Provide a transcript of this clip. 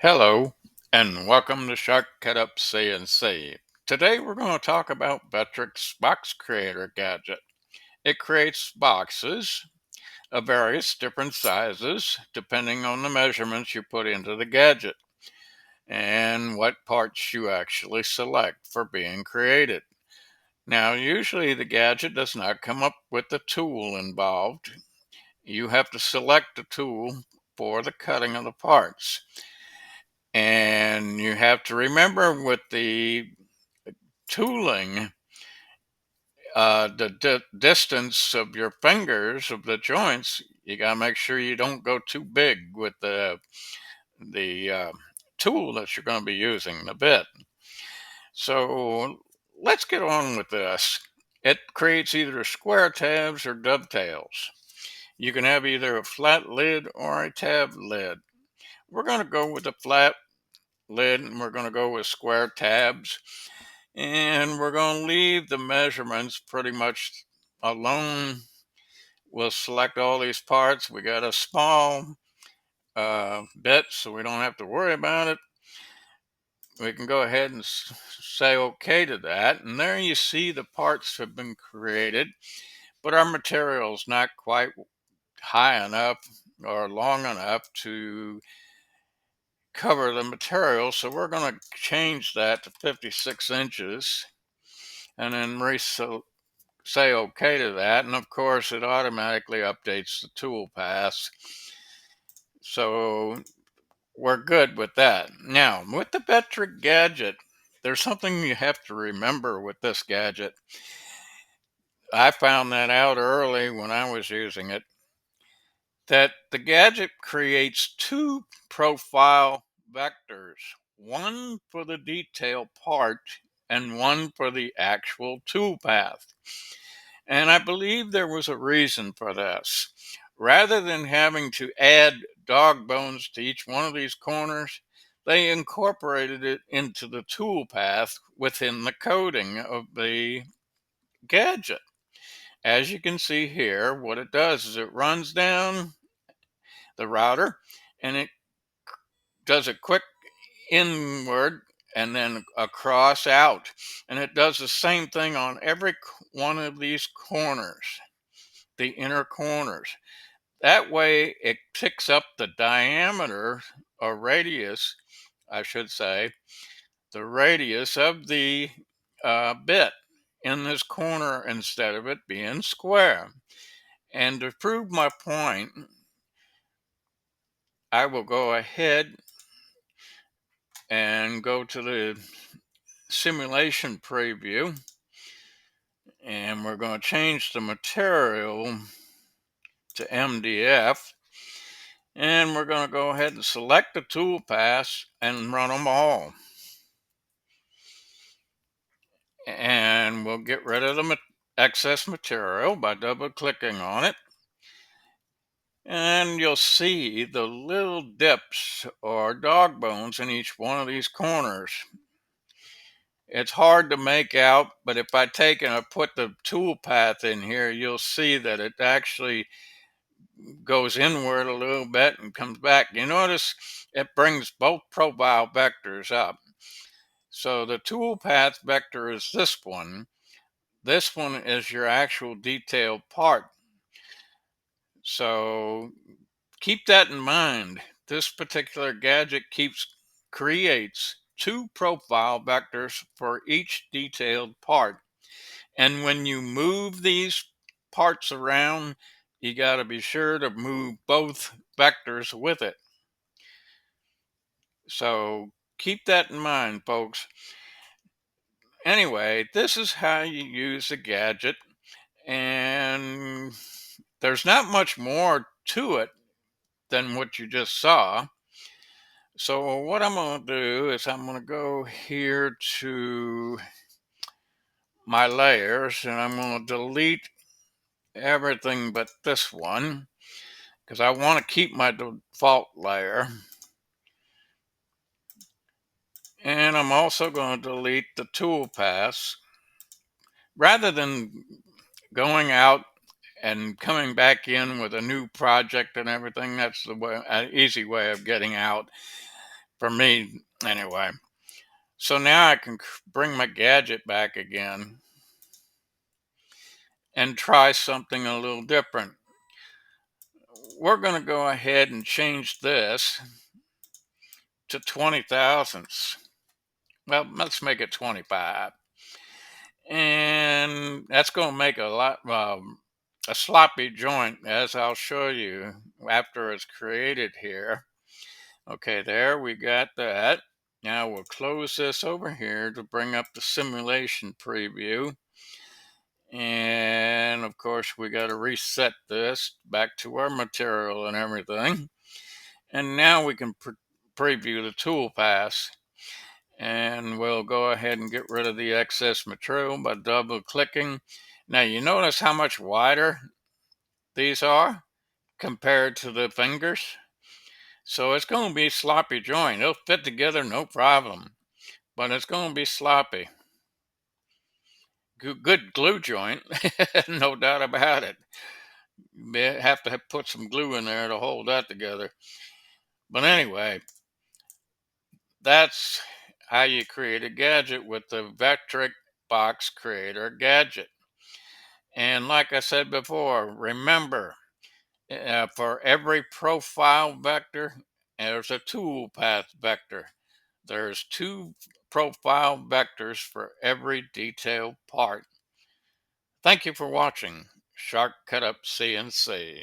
Hello, and welcome to Shortcut Up CNC. Today we're going to talk about Vectric's Box Creator Gadget. It creates boxes of various different sizes depending on the measurements you put into the gadget and what parts you actually select for being created. Now, usually the gadget does not come up with the tool involved. You have to select the tool for the cutting of the parts. And you have to remember with the tooling, the distance of your fingers of the joints, you got to make sure you don't go too big with the tool that you're going to be using, the bit. So let's get on with this. It creates either square tabs or dovetails. You can have either a flat lid or a tab lid. We're going to go with the flat lid and we're going to go with square tabs. And we're going to leave the measurements pretty much alone. We'll select all these parts. We got a small bit, so we don't have to worry about it. We can go ahead and say OK to that. And there you see the parts have been created, but our material's not quite high enough or long enough to cover the material. So we're going to change that to 56 inches and then say OK to that. And of course, it automatically updates the tool paths. So we're good with that. Now, with the Vectric gadget, there's something you have to remember with this gadget. I found that out early when I was using it, that the gadget creates two profile vectors, one for the detail part and one for the actual tool path. And I believe there was a reason for this. Rather than having to add dog bones to each one of these corners, they incorporated it into the tool path within the coding of the gadget. As you can see here, what it does is it runs down the router and it does a quick inward and then across out. And it does the same thing on every one of these corners, the inner corners. That way it picks up the diameter or radius, I should say, the radius of the bit in this corner instead of it being square. And to prove my point, I will go ahead and go to the simulation preview, and we're going to change the material to MDF, and we're going to go ahead and select the tool paths and run them all. And we'll get rid of the excess material by double clicking on it. And you'll see the little dips or dog bones in each one of these corners. It's hard to make out, but if I take and I put the tool path in here, you'll see that it actually goes inward a little bit and comes back. You notice it brings both profile vectors up. So the tool path vector is this one. This one is your actual detailed part. So keep that in mind. This particular gadget creates two profile vectors for each detailed part. And when you move these parts around, you got to be sure to move both vectors with it. So keep that in mind, folks. Anyway, this is how you use the gadget. And there's not much more to it than what you just saw. So what I'm going to do is I'm going to go here to my layers and I'm going to delete everything but this one because I want to keep my default layer. And I'm also going to delete the tool paths. Rather than going out and coming back in with a new project and everything, that's the way, an easy way of getting out. for me anyway. So now I can bring my gadget back again and try something a little different. We're going to go ahead and change this to 20 thousandths. Well, let's make it 25. And that's going to make a sloppy joint, as I'll show you after it's created here. Okay, there we got that. Now we'll close this over here to bring up the simulation preview. And of course, we got to reset this back to our material and everything. And now we can preview the tool pass. And we'll go ahead and get rid of the excess material by double clicking. Now you notice how much wider these are compared to the fingers. So it's going to be sloppy joint. It'll fit together no problem, but it's going to be sloppy. Good glue joint, no doubt about it. You have to put some glue in there to hold that together. But anyway, that's how you create a gadget with the Vectric Box Creator Gadget. And like I said before, remember, for every profile vector, there's a toolpath vector. There's two profile vectors for every detailed part. Thank you for watching Shark Cut Up CNC.